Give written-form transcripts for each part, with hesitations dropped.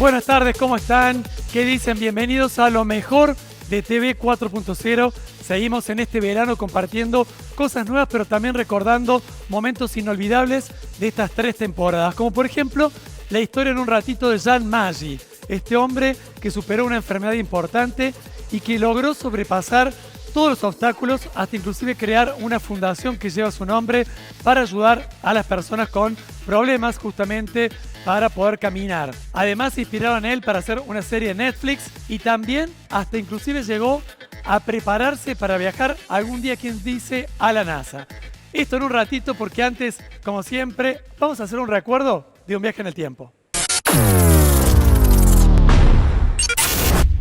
Buenas tardes, ¿cómo están? ¿Qué dicen? Bienvenidos a lo mejor de TV 4.0. Seguimos en este verano compartiendo cosas nuevas, pero también recordando momentos inolvidables de estas 3 temporadas. Como por ejemplo, la historia en un ratito de Jan Maggi. Este hombre que superó una enfermedad importante y que logró sobrepasar todos los obstáculos, hasta inclusive crear una fundación que lleva su nombre para ayudar a las personas con problemas justamente para poder caminar. Además se inspiraron en él para hacer una serie de Netflix y también hasta inclusive llegó a prepararse para viajar algún día, quien dice, a la NASA. Esto en un ratito, porque antes, como siempre, vamos a hacer un recuerdo de un viaje en el tiempo.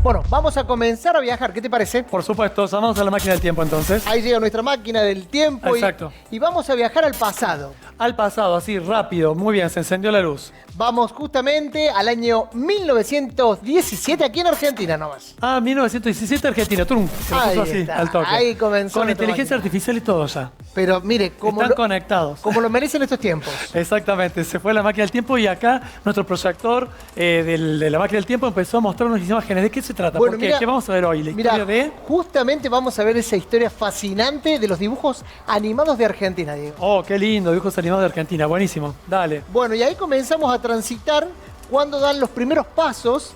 Bueno, vamos a comenzar a viajar, ¿qué te parece? Por supuesto, vamos a la máquina del tiempo entonces. Ahí llega nuestra máquina del tiempo. Exacto. Y vamos a viajar al pasado. Al pasado, así, rápido, muy bien, se encendió la luz. Vamos justamente al año 1917, aquí en Argentina nomás. 1917 Argentina, tú Ahí así, está, al toque. ahí comenzó con nuestra inteligencia máquina. artificial y todo ya. Pero mire, Están conectados. como lo merecen estos tiempos. Exactamente, se fue la máquina del tiempo y acá nuestro proyector de la máquina del tiempo empezó a mostrarnos imágenes. ¿De qué se trata? Bueno, ¿Por qué? mira, ¿Qué vamos a ver hoy? La historia de... justamente vamos a ver esa historia fascinante de los dibujos animados de Argentina, Diego. Oh, qué lindo, dibujos animados de Argentina, buenísimo. Dale. Bueno, y ahí comenzamos a transitar cuando dan los primeros pasos.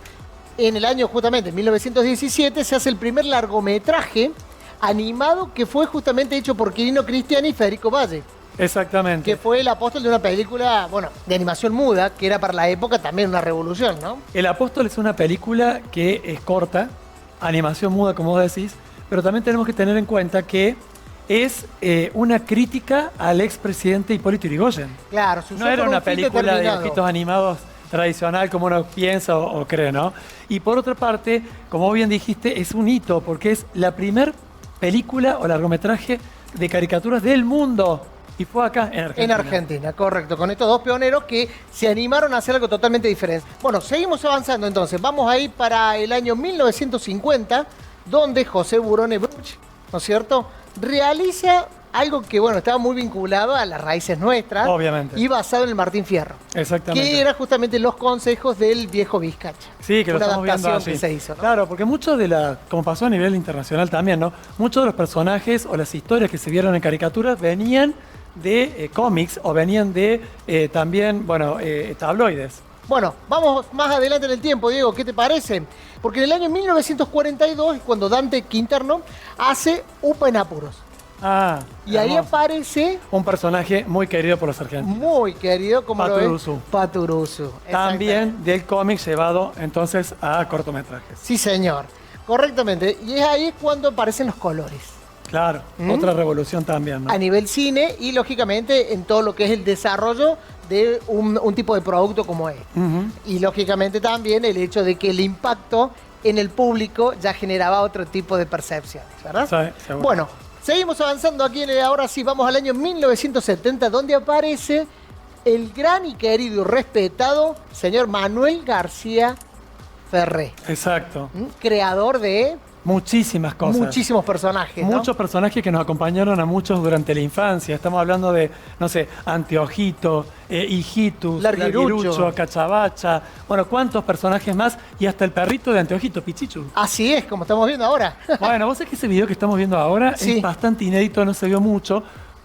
En el año justamente 1917 se hace el primer largometraje animado que fue justamente hecho por Quirino Cristiani y Federico Valle, Exactamente. que fue el apóstol de una película, bueno, de animación muda, que era para la época también una revolución, ¿no? El Apóstol es una película que es corta, animación muda, como vos decís, pero también tenemos que tener en cuenta que es una crítica al expresidente Hipólito Yrigoyen. Claro, se usó No era con una un fin película de determinado. dibujitos animados tradicional como uno piensa o cree, ¿no? Y por otra parte, como bien dijiste, es un hito porque es la primer película o largometraje de caricaturas del mundo. Y fue acá, en Argentina. En Argentina, correcto, con estos dos pioneros que se animaron a hacer algo totalmente diferente. Bueno, seguimos avanzando entonces. Vamos a ir para el año 1950, donde José Burone Bruch, ¿no es cierto?, realiza algo que, bueno, estaba muy vinculado a las raíces nuestras. Obviamente. Y basado en el Martín Fierro. Exactamente. Que era justamente los consejos del viejo Vizcacha. Sí, que lo una estamos viendo adaptación allí. que se hizo, ¿no? Claro, porque muchos de la, como pasó a nivel internacional también, ¿no? Muchos de los personajes o las historias que se vieron en caricaturas venían de cómics o venían de también, bueno, tabloides. Bueno, vamos más adelante en el tiempo, Diego, ¿qué te parece? Porque en el año 1942 es cuando Dante Quinterno hace Upa en Apuros. Y ahí hermoso. aparece, Un personaje muy querido por los argentinos. muy querido, como Paturuzú. lo es Paturuzú. También del cómic llevado entonces a cortometrajes. Sí, señor. Correctamente. Y es ahí cuando aparecen los colores. Claro, otra revolución también, ¿no? A nivel cine y, lógicamente, en todo lo que es el desarrollo de un tipo de producto como este. Y, lógicamente, también el hecho de que el impacto en el público ya generaba otro tipo de percepciones, ¿verdad? Sí, seguro. Bueno, seguimos avanzando aquí. Ahora sí, vamos al año 1970, donde aparece el gran y querido y respetado señor Manuel García Ferré, Exacto. creador de Muchísimas cosas. muchísimos personajes, ¿no? Muchos personajes que nos acompañaron a muchos durante la infancia. Estamos hablando de, no sé, Anteojito, Hijitus, Larguirucho, Cachabacha. Bueno, cuántos personajes más. Y hasta el perrito de Anteojito, Pichichu. Así es, como estamos viendo ahora. Bueno, vos sabés que ese video que estamos viendo ahora Sí. es bastante inédito, no se vio mucho.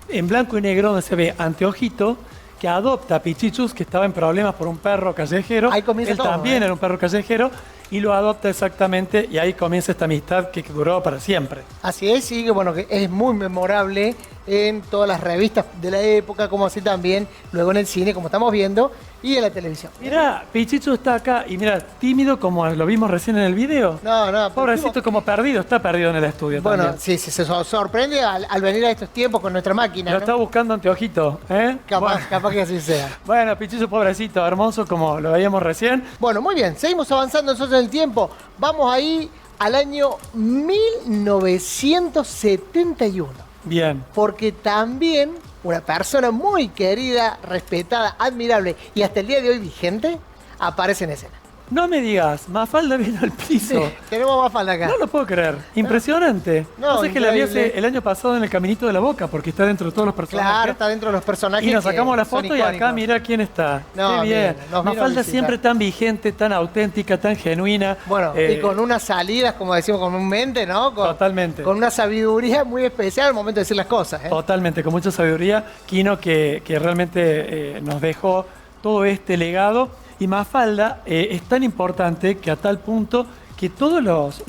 En blanco y negro, donde se ve Anteojito, que adopta a Pichichus, que estaba en problemas por un perro callejero. Ahí comienza Él todo, también era un perro callejero. Y lo adopta exactamente, y ahí comienza esta amistad que duró para siempre. Así es, sí, que bueno, que es muy memorable en todas las revistas de la época, como así también luego en el cine, como estamos viendo, y en la televisión. Mirá, Pichichu está acá, y mira, tímido como lo vimos recién en el video. No, Pobrecito, como perdido, está perdido en el estudio bueno, también. sí, se sorprende al venir a estos tiempos con nuestra máquina, Lo ¿no? está buscando Anteojito, ¿eh? Capaz que así sea. Bueno, Pichichu, pobrecito, hermoso como lo veíamos recién. Bueno, muy bien, seguimos avanzando nosotros en el tiempo. Vamos ahí al año 1971. Bien. Porque también una persona muy querida, respetada, admirable y hasta el día de hoy vigente, aparece en escena. No me digas, Mafalda vino al piso. Sí, tenemos Mafalda acá. No lo puedo creer. Impresionante. No, sé que la vi increíble. el año pasado en el Caminito de la Boca, porque está dentro de todos los personajes. Claro, está dentro de los personajes. Y nos que sacamos la son foto y acá icónicos. mirá quién está. No, Qué bien. bien, nos vino a Mafalda visitar. siempre tan vigente, tan auténtica, tan genuina. Bueno, y con unas salidas, como decimos comúnmente, ¿no? Totalmente. Con una sabiduría muy especial al momento de decir las cosas, ¿eh? Totalmente, con mucha sabiduría. Kino que realmente nos dejó todo este legado. Y Mafalda es tan importante que a tal punto que todos los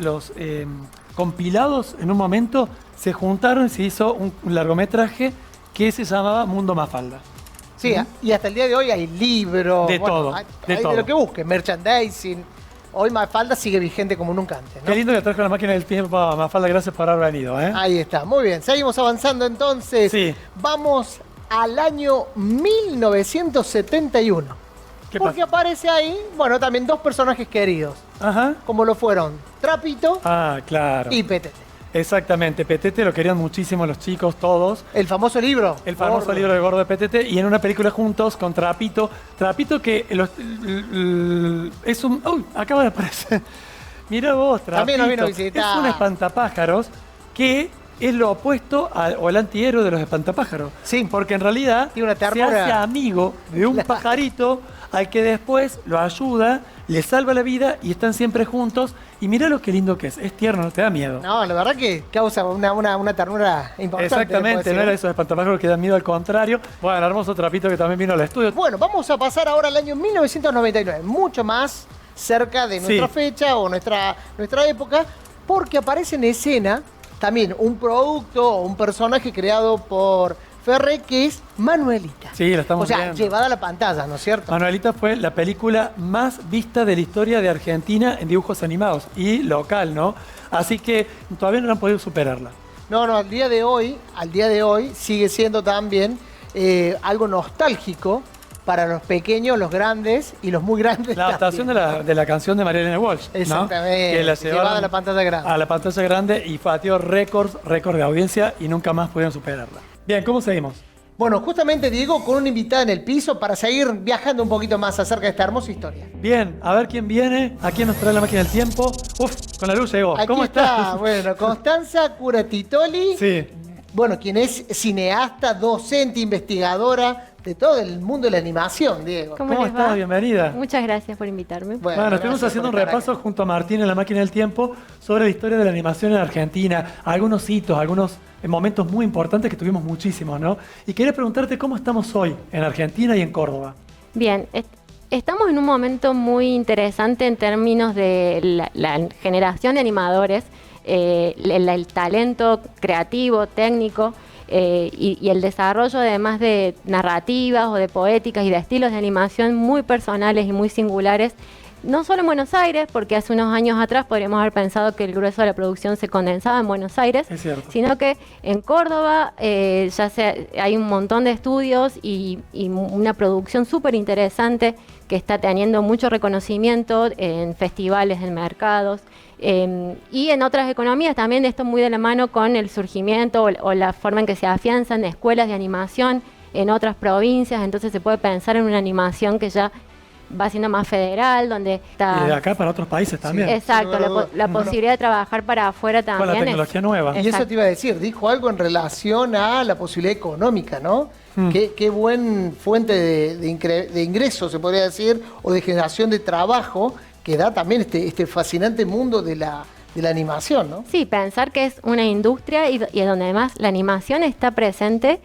compilados en un momento se juntaron y se hizo un largometraje que se llamaba Mundo Mafalda. Sí, y hasta el día de hoy hay libros. De todo, Hay de todo. de lo que busques, merchandising. Hoy Mafalda sigue vigente como nunca antes, ¿no? Qué lindo que trajo la máquina del tiempo a Mafalda, gracias por haber venido. Ahí está, muy bien. Seguimos avanzando entonces. Sí. Vamos al año 1971. ¿Qué Porque pasa? aparece ahí, bueno, también dos personajes queridos, Ajá. como lo fueron Trapito Ah, claro. y Petete. Exactamente, Petete lo querían muchísimo los chicos, todos. El famoso libro. El famoso Gordo. libro de Gordo de Petete y en una película juntos con Trapito. Trapito que es un... ¡Uy! Acaba de aparecer. Mira vos, Trapito. También nos vino a visitar. Es un espantapájaros que es lo opuesto o el antihéroe de los espantapájaros. Sí. Porque en realidad Tiene una se ternura. hace amigo de un pajarito al que después lo ayuda, le salva la vida y están siempre juntos. Y mira lo que lindo que es tierno, no te da miedo. No, la verdad que causa una ternura importante. Exactamente, no era esos espantapájaros que dan miedo, al contrario. Bueno, el hermoso Trapito que también vino al estudio. Bueno, vamos a pasar ahora al año 1999, mucho más cerca de nuestra Sí. fecha o nuestra época, porque aparece en escena también un producto o un personaje creado por Ferré que es Manuelita. Sí, lo estamos O sea, viendo. llevada a la pantalla, ¿no es cierto? Manuelita fue la película más vista de la historia de Argentina en dibujos animados y local, ¿no? Así que todavía no han podido superarla. No, al día de hoy sigue siendo también algo nostálgico para los pequeños, los grandes y los muy grandes. La adaptación también. de la canción de María Elena Walsh, ¿no? Exactamente, Que la llevada llevaron a la pantalla grande. a la pantalla grande y batió récord de audiencia y nunca más pudieron superarla. Bien, ¿cómo seguimos? Bueno, justamente Diego con una invitada en el piso para seguir viajando un poquito más acerca de esta hermosa historia. Bien, a ver quién viene, a quién nos trae la máquina del tiempo. Uf, con la luz llegó. Aquí ¿Cómo está, estás? bueno, Constanza Curatitoli, Sí. bueno, quien es cineasta, docente, investigadora de todo el mundo de la animación, Diego. ¿Cómo les estás? va? Bienvenida. Muchas gracias por invitarme. Bueno, estuvimos gracias haciendo un por estar repaso acá. junto a Martín en la máquina del tiempo sobre la historia de la animación en Argentina, algunos hitos, algunos momentos muy importantes que tuvimos muchísimos, ¿no? Y quería preguntarte cómo estamos hoy en Argentina y en Córdoba. Bien, estamos en un momento muy interesante en términos de la generación de animadores, el talento creativo, técnico y el desarrollo además de narrativas o de poéticas y de estilos de animación muy personales y muy singulares. No solo en Buenos Aires, porque hace unos años atrás podríamos haber pensado que el grueso de la producción se condensaba en Buenos Aires, Es cierto. sino que en Córdoba hay un montón de estudios y una producción súper interesante que está teniendo mucho reconocimiento en festivales, en mercados y en otras economías también. Esto muy de la mano con el surgimiento o la forma en que se afianzan escuelas de animación en otras provincias. Entonces se puede pensar en una animación que ya va siendo más federal, donde está... Y de acá para otros países también. Exacto, Sin lugar a la dudas. posibilidad de trabajar para afuera Con también. la tecnología nueva. Y eso Exacto. te iba a decir, dijo algo en relación a la posibilidad económica, ¿no? Qué buen fuente de ingresos, se podría decir, o de generación de trabajo que da también este fascinante mundo de la animación, ¿no? Sí, pensar que es una industria y donde además la animación está presente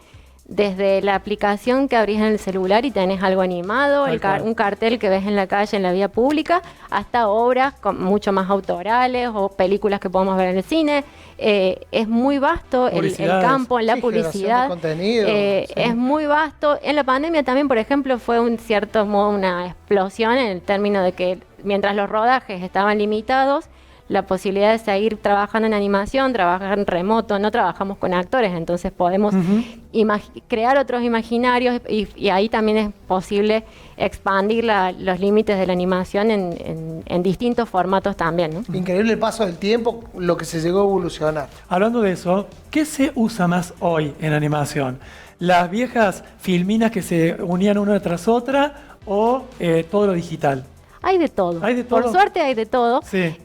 desde la aplicación que abrís en el celular y tenés algo animado, Tal cual. un cartel que ves en la calle, en la vía pública, hasta obras mucho más autorales o películas que podemos ver en el cine. Es muy vasto el Publicidades. campo, la Sí, generación de publicidad. contenido, sí. Es muy vasto. En la pandemia también, por ejemplo, fue un cierto modo una explosión en el término de que mientras los rodajes estaban limitados, la posibilidad de seguir trabajando en animación, trabajar en remoto, no trabajamos con actores, entonces podemos crear otros imaginarios y ahí también es posible expandir los límites de la animación en distintos formatos también, ¿no? Increíble el paso del tiempo, lo que se llegó a evolucionar. Hablando de eso, ¿qué se usa más hoy en animación? ¿Las viejas filminas que se unían una tras otra o todo lo digital? Hay de todo. ¿Hay de todo? Por suerte hay de todo. Sí.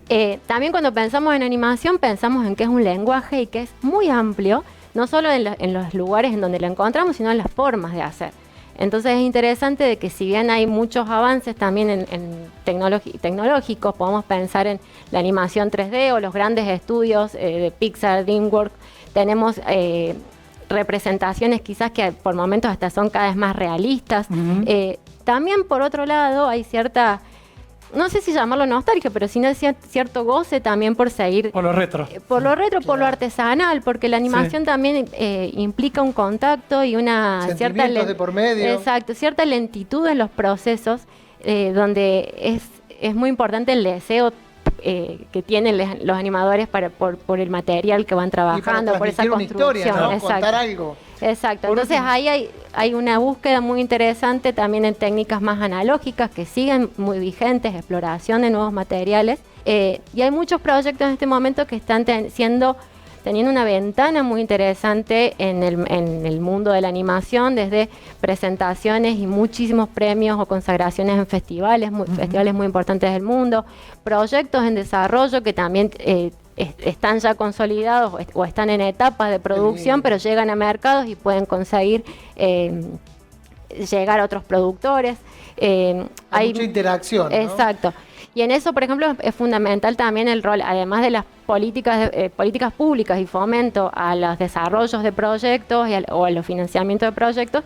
También cuando pensamos en animación, pensamos en que es un lenguaje y que es muy amplio, no solo en los lugares en donde lo encontramos, sino en las formas de hacer. Entonces es interesante de que si bien hay muchos avances también en tecnológicos, podemos pensar en la animación 3D o los grandes estudios de Pixar, DreamWorks, tenemos representaciones quizás que por momentos hasta son cada vez más realistas. También por otro lado hay cierta, no sé si llamarlo nostalgia, pero sí cierto goce también por seguir... Por lo retro. Por lo retro, por lo artesanal, porque la animación también implica un contacto y una cierta... de por medio. Exacto, cierta lentitud en los procesos, donde es muy importante el deseo que tienen los animadores por el material que van trabajando, por esa construcción. Una historia, ¿no? Exacto. Contar algo. Exacto, entonces ahí hay una búsqueda muy interesante también en técnicas más analógicas que siguen muy vigentes, exploración de nuevos materiales, y hay muchos proyectos en este momento que están teniendo una ventana muy interesante en el mundo de la animación, desde presentaciones y muchísimos premios o consagraciones en festivales, festivales muy importantes del mundo, proyectos en desarrollo que también están ya consolidados o están en etapas de producción, pero llegan a mercados y pueden conseguir llegar a otros productores. Hay mucha interacción, ¿no? Exacto. Y en eso, por ejemplo, es fundamental también el rol, además de las políticas públicas y fomento a los desarrollos de proyectos o a los financiamientos de proyectos,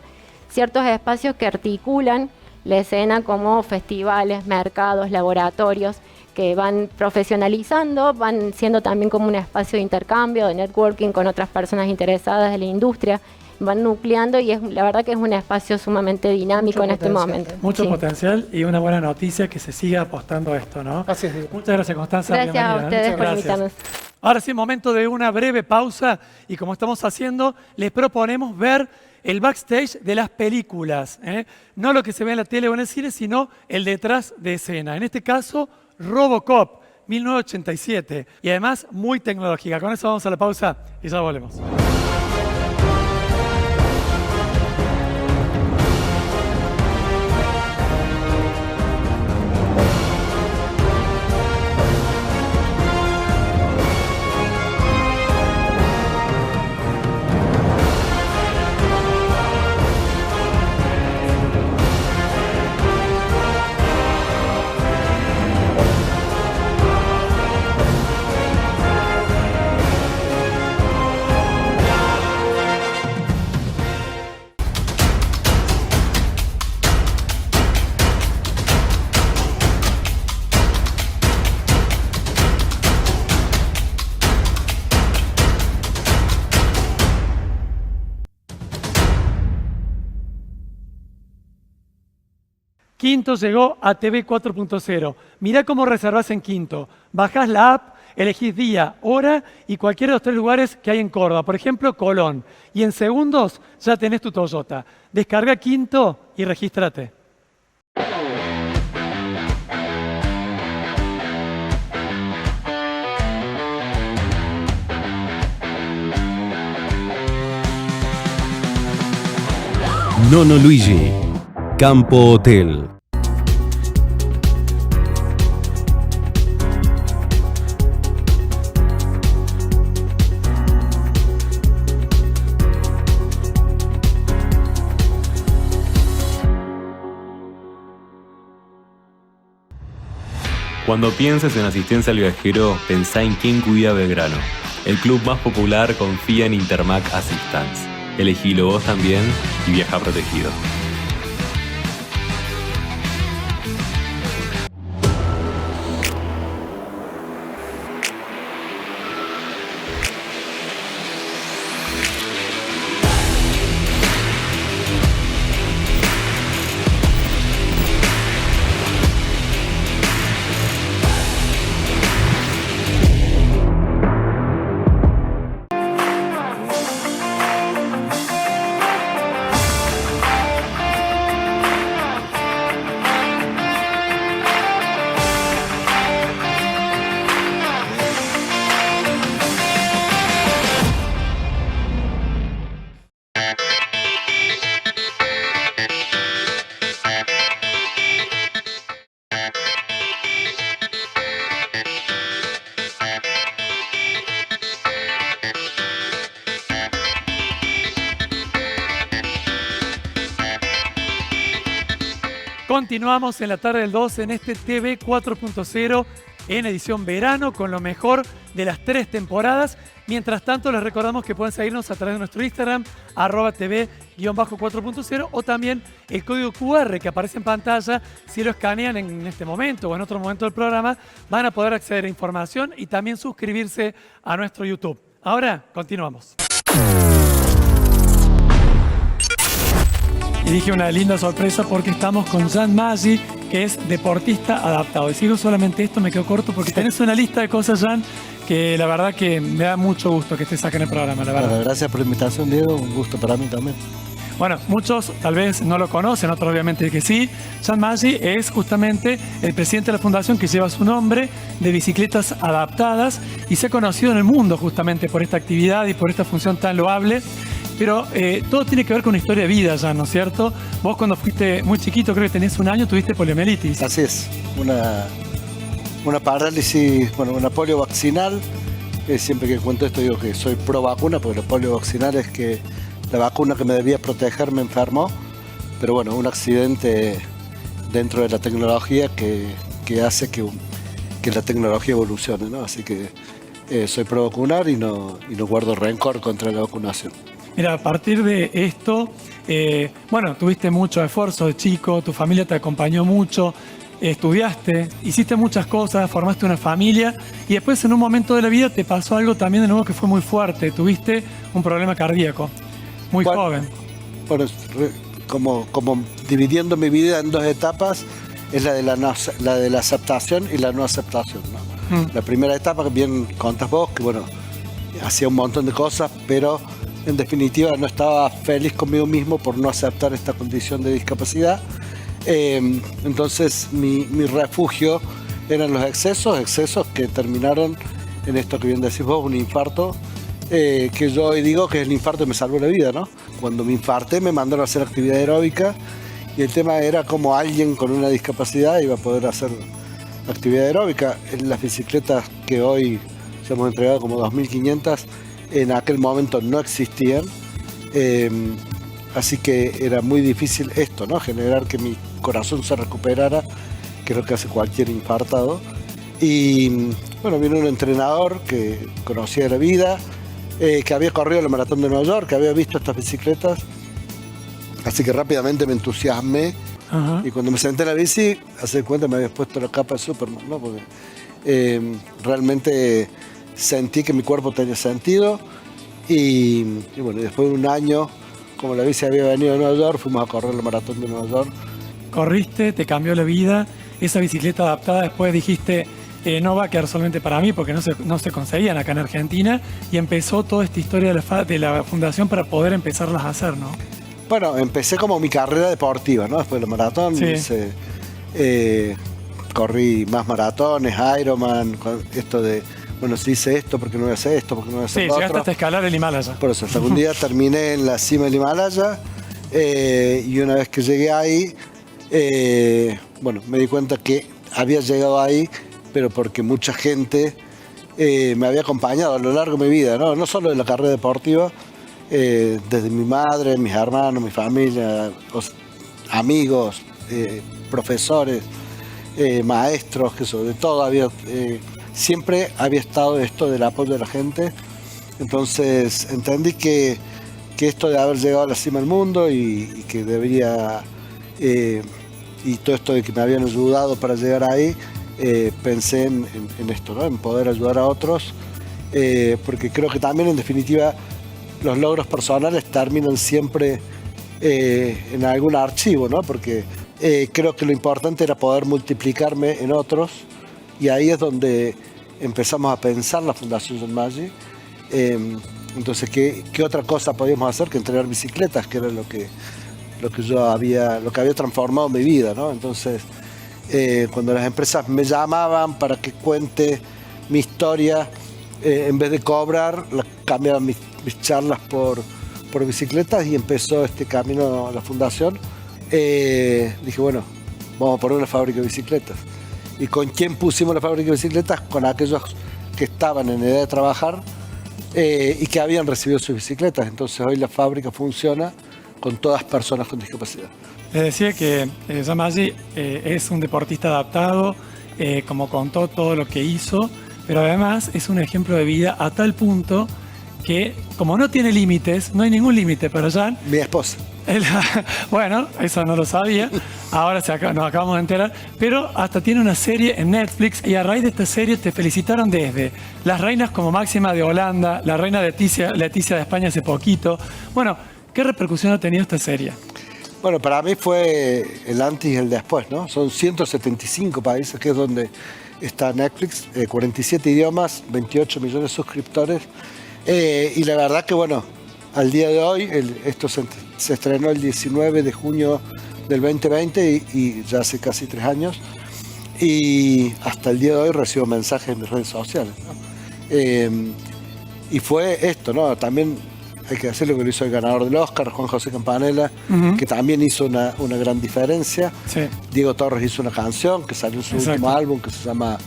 ciertos espacios que articulan la escena como festivales, mercados, laboratorios, que van profesionalizando, van siendo también como un espacio de intercambio, de networking con otras personas interesadas de la industria, van nucleando y la verdad que es un espacio sumamente dinámico en este momento. Mucho potencial y una buena noticia que se siga apostando a esto, ¿no? Así es. Muchas gracias, Constanza. Gracias a ustedes por invitarnos. Ahora sí, momento de una breve pausa y como estamos haciendo, les proponemos ver el backstage de las películas, ¿eh? No lo que se ve en la tele o en el cine, sino el detrás de escena. En este caso, Robocop, 1987. Y además, muy tecnológica. Con eso vamos a la pausa y ya volvemos. Quinto llegó a TV 4.0. Mirá cómo reservás en Quinto. Bajás la app, elegís día, hora y cualquiera de los 3 lugares que hay en Córdoba. Por ejemplo, Colón. Y en segundos ya tenés tu Toyota. Descarga Quinto y regístrate. Nono Luigi, Campo Hotel. Cuando pienses en asistencia al viajero, pensá en quién cuida Belgrano. El club más popular confía en Intermac Assistance. Elegilo vos también y viaja protegido. Continuamos en la tarde del 12 en este TV 4.0 en edición verano con lo mejor de las 3 temporadas. Mientras tanto, les recordamos que pueden seguirnos a través de nuestro Instagram, @TV_4.0, o también el código QR que aparece en pantalla. Si lo escanean en este momento o en otro momento del programa, van a poder acceder a información y también suscribirse a nuestro YouTube. Ahora, continuamos. Y dije una linda sorpresa porque estamos con Jan Maggi, que es deportista adaptado. Y si digo solamente esto, me quedo corto porque tenés una lista de cosas, Jan, que la verdad que me da mucho gusto que estés acá en el programa, la verdad. Bueno, gracias por la invitación, Diego. Un gusto para mí también. Bueno, muchos tal vez no lo conocen, otros obviamente que sí. Jan Maggi es justamente el presidente de la fundación que lleva su nombre, de bicicletas adaptadas, y se ha conocido en el mundo justamente por esta actividad y por esta función tan loable. Pero todo tiene que ver con una historia de vida, Jan, ¿no es cierto? Vos cuando fuiste muy chiquito, creo que tenías 1 año, tuviste poliomielitis. Así es, una parálisis, bueno, una polio vaccinal. Siempre que cuento esto digo que soy pro vacuna, porque la polio vaccinal es que la vacuna que me debía proteger me enfermó. Pero bueno, un accidente dentro de la tecnología que hace que la tecnología evolucione, ¿no? Así que soy pro vacunar y no guardo rencor contra la vacunación. Mira, a partir de esto, bueno, tuviste mucho esfuerzo de chico, tu familia te acompañó mucho, estudiaste, hiciste muchas cosas, formaste una familia y después en un momento de la vida te pasó algo también de nuevo que fue muy fuerte. Tuviste un problema cardíaco, muy joven. Bueno, como dividiendo mi vida en 2 etapas, es la de la aceptación y la no aceptación, ¿no? La primera etapa, que bien contás vos, que bueno, hacía un montón de cosas, pero en definitiva no estaba feliz conmigo mismo por no aceptar esta condición de discapacidad. Entonces mi refugio eran los excesos que terminaron en esto que bien decís vos, un infarto, que yo hoy digo que el infarto me salvó la vida, ¿no? Cuando me infarté me mandaron a hacer actividad aeróbica y el tema era cómo alguien con una discapacidad iba a poder hacer actividad aeróbica. En las bicicletas que hoy se hemos entregado como 2.500, en aquel momento no existían, así que era muy difícil esto, ¿no? Generar que mi corazón se recuperara, que es lo que hace cualquier infartado. Y bueno, vino un entrenador que conocía de la vida, que había corrido la maratón de Nueva York, que había visto estas bicicletas, así que rápidamente me entusiasmé. Ajá. Y cuando me senté en la bici, hace cuenta me había puesto la capa de Superman, ¿no? Porque realmente sentí que mi cuerpo tenía sentido y bueno, después de 1 año, como la bici había venido de Nueva York, fuimos a correr la maratón de Nueva York. Corriste, te cambió la vida, esa bicicleta adaptada después dijiste, no va a quedar solamente para mí porque no se conseguían acá en Argentina, y empezó toda esta historia de la fundación para poder empezarlas a hacer, ¿no? Bueno, empecé como mi carrera deportiva, ¿no? Después de la maratón, sí. Corrí más maratones, Ironman, esto de, bueno, si hice esto, ¿por qué no voy a hacer esto? ¿Por qué no voy a hacer lo otro? Llegaste hasta escalar el Himalaya. Por eso, algún día terminé en la cima del Himalaya y una vez que llegué ahí, bueno, me di cuenta que había llegado ahí, pero porque mucha gente me había acompañado a lo largo de mi vida, ¿no? No solo de la carrera deportiva, desde mi madre, mis hermanos, mi familia, los amigos, profesores, maestros, que sobre todo siempre había estado esto del apoyo de la gente. Entonces entendí que esto de haber llegado a la cima del mundo y que debería, y todo esto de que me habían ayudado para llegar ahí, pensé en esto, ¿no? En poder ayudar a otros, porque creo que también en definitiva los logros personales terminan siempre en algún archivo, ¿no? Porque creo que lo importante era poder multiplicarme en otros, y ahí es donde empezamos a pensar la Fundación Jan Maggi. Entonces, ¿qué otra cosa podíamos hacer que entregar bicicletas, que era lo que había transformado mi vida, ¿no? Entonces, cuando las empresas me llamaban para que cuente mi historia, en vez de cobrar, cambiaban mis charlas por bicicletas, y empezó este camino a la fundación. Dije, bueno, vamos a poner una fábrica de bicicletas. ¿Y con quién pusimos la fábrica de bicicletas? Con aquellos que estaban en edad de trabajar y que habían recibido sus bicicletas. Entonces hoy la fábrica funciona con todas personas con discapacidad. Les decía que Jean-Marie es un deportista adaptado, como contó todo lo que hizo, pero además es un ejemplo de vida a tal punto que, como no tiene límites, no hay ningún límite para Jean. Mi esposa. Bueno, eso no lo sabía, ahora nos acabamos de enterar, pero hasta tiene una serie en Netflix y a raíz de esta serie te felicitaron desde las reinas como Máxima de Holanda, la reina Leticia de España hace poquito. Bueno, ¿qué repercusión ha tenido esta serie? Bueno, para mí fue el antes y el después, ¿no? Son 175 países que es donde está Netflix, 47 idiomas, 28 millones de suscriptores. Y la verdad que, bueno, al día de hoy, esto se estrenó el 19 de junio del 2020 y ya hace casi 3 años. Y hasta el día de hoy recibo mensajes en mis redes sociales, ¿no? Y fue esto, ¿no? También hay que decirlo que lo hizo el ganador del Oscar, Juan José Campanella, que también hizo una gran diferencia. Sí. Diego Torres hizo una canción que salió en su Exacto. último álbum que se llama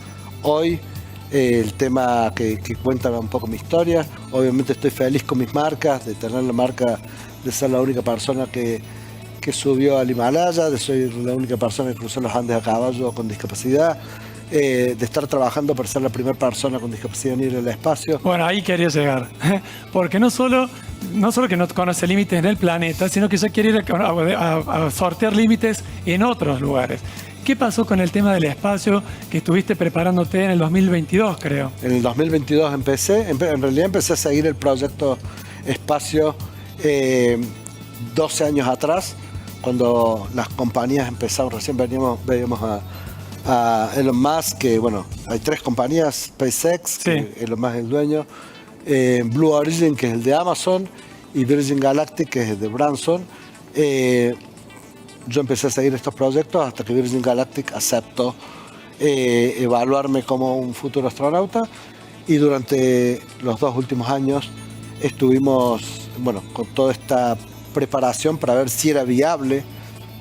Hoy. El tema que cuenta un poco mi historia. Obviamente estoy feliz con mis marcas, de tener la marca de ser la única persona que subió al Himalaya, de ser la única persona que cruzó los Andes a caballo con discapacidad, de estar trabajando para ser la primera persona con discapacidad en ir al espacio. Bueno, ahí quería llegar, porque no solo que no conoce límites en el planeta, sino que ya quiere ir a sortear límites en otros lugares. ¿Qué pasó con el tema del espacio que estuviste preparándote en el 2022, creo? En el 2022 en realidad empecé a seguir el proyecto Espacio 12 años atrás, cuando las compañías empezaron, recién veíamos a Elon Musk, que bueno, hay 3 compañías, SpaceX, Sí. que Elon Musk es el dueño, Blue Origin, que es el de Amazon, y Virgin Galactic, que es el de Branson. Yo empecé a seguir estos proyectos hasta que Virgin Galactic aceptó evaluarme como un futuro astronauta, y durante los 2 últimos años estuvimos, bueno, con toda esta preparación para ver si era viable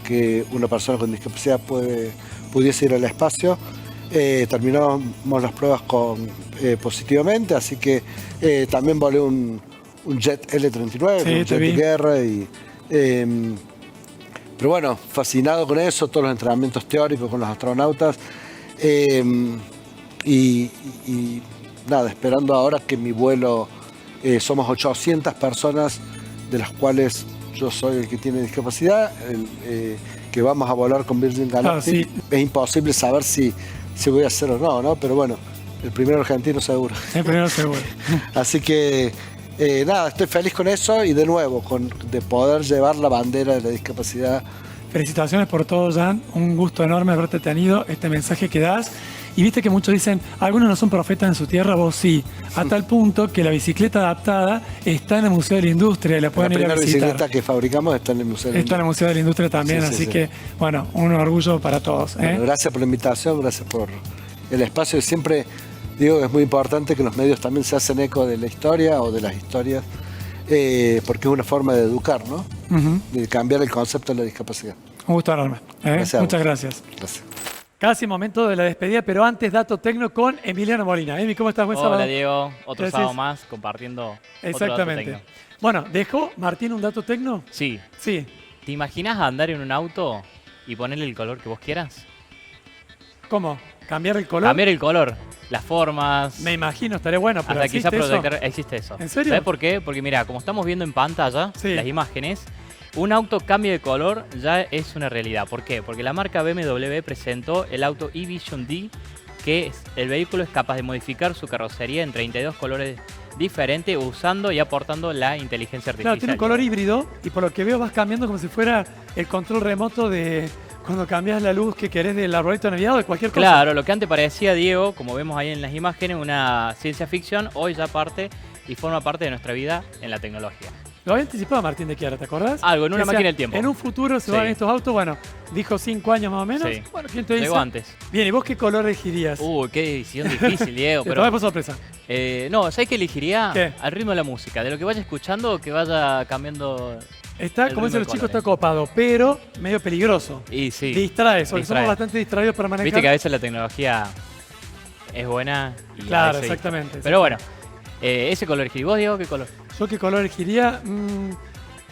que una persona con discapacidad pudiese ir al espacio. Terminamos las pruebas positivamente, así que también volé un jet L-39, Sí, un te jet vi. de guerra. Pero bueno, fascinado con eso, todos los entrenamientos teóricos con los astronautas. Y nada, esperando ahora que mi vuelo, somos 800 personas, de las cuales yo soy el que tiene discapacidad, que vamos a volar con Virgin Galactic. sí. Es imposible saber si voy a hacer o no, pero bueno, el primero argentino seguro. El primero seguro. Así que nada, estoy feliz con eso y de nuevo, de poder llevar la bandera de la discapacidad. Felicitaciones por todo, Jan. Un gusto enorme haberte tenido, este mensaje que das. Y viste que muchos dicen, algunos no son profetas en su tierra, vos sí. A tal punto que la bicicleta adaptada está en el Museo de la Industria y la La pueden ir a primera visitar. bicicleta que fabricamos está en el Museo. Está en el Museo de la Industria también, Sí, sí, así sí. que, bueno, un orgullo para todos. Bueno, gracias por la invitación, gracias por el espacio. Y siempre digo que es muy importante que los medios también se hacen eco de la historia o de las historias, porque es una forma de educar, ¿no? Ujú. De cambiar el concepto de la discapacidad. Un gusto enorme. Gracias a Muchas vos. gracias. Gracias. Casi momento de la despedida, pero antes Dato Tecno con Emiliano Molina. Emi, ¿cómo estás? Buen sábado. Hola Diego, otro Gracias. sábado más compartiendo Exactamente. otro dato tecno. Bueno, ¿dejó Martín un dato tecno? Sí, Sí. ¿te imaginas andar en un auto y ponerle el color que vos quieras? ¿Cómo? ¿Cambiar el color? Cambiar el color, las formas, Me imagino, estaría bueno, pero hasta quizás ¿existe eso? proyectar. Existe eso. ¿En serio? ¿Sabes por qué? Porque mira, como estamos viendo en pantalla Sí. las imágenes, un auto cambio de color ya es una realidad. ¿Por qué? Porque la marca BMW presentó el auto e-Vision D, que el vehículo es capaz de modificar su carrocería en 32 colores diferentes usando y aportando la inteligencia artificial. Claro, tiene un color híbrido y por lo que veo vas cambiando como si fuera el control remoto de cuando cambias la luz que querés del arbolito de Navidad o de cualquier cosa. Claro, lo que antes parecía, Diego, como vemos ahí en las imágenes, una ciencia ficción, hoy ya parte y forma parte de nuestra vida en la tecnología. Lo había anticipado Martín de Chiara, ¿te acordás? Algo, en una Que decía, máquina del tiempo. En un futuro se Sí. van estos autos, bueno, dijo 5 años más o menos. Sí. Bueno, ¿quién te dice? Llegó antes. Bien, ¿y vos qué color elegirías? Uy, qué decisión difícil, Diego. Te tomé Pero, por sorpresa. no, ¿sabes qué elegiría? ¿Qué? Al ritmo de la música. De lo que vaya escuchando, que vaya cambiando. Está, El como dicen ritmo los de chicos, está colores. copado, pero medio peligroso. Y sí. Distrae, porque distrae. somos bastante distraídos para manejar. Viste que a veces la tecnología es buena. Y a Claro, veces- exactamente. Pero bueno, ese color elegiría. ¿Vos, Diego, qué color? ¿Yo qué color elegiría?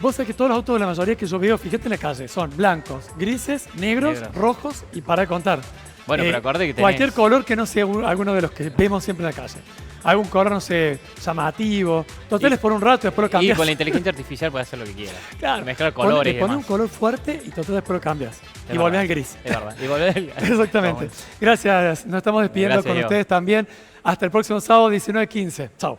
Vos sabés que todos los autos de la mayoría que yo veo, fíjate en la calle, son blancos, grises, negros, rojos y para de contar. Bueno, pero acordate que tenés... Cualquier color que no sea alguno de los que vemos siempre en la calle. Algún color, no sé, llamativo. Total es por un rato, después lo Y cambias. con la inteligencia artificial puedes hacer lo que quieras. Claro. Mezclar colores y Le pones demás. un color fuerte y total después lo cambias. Es Y volvés verdad, al gris. Es verdad. Y volvés al... Exactamente. Está bueno. Gracias. Nos estamos despidiendo Gracias, con Diego. ustedes también. Hasta el próximo sábado, 19:15. Chao.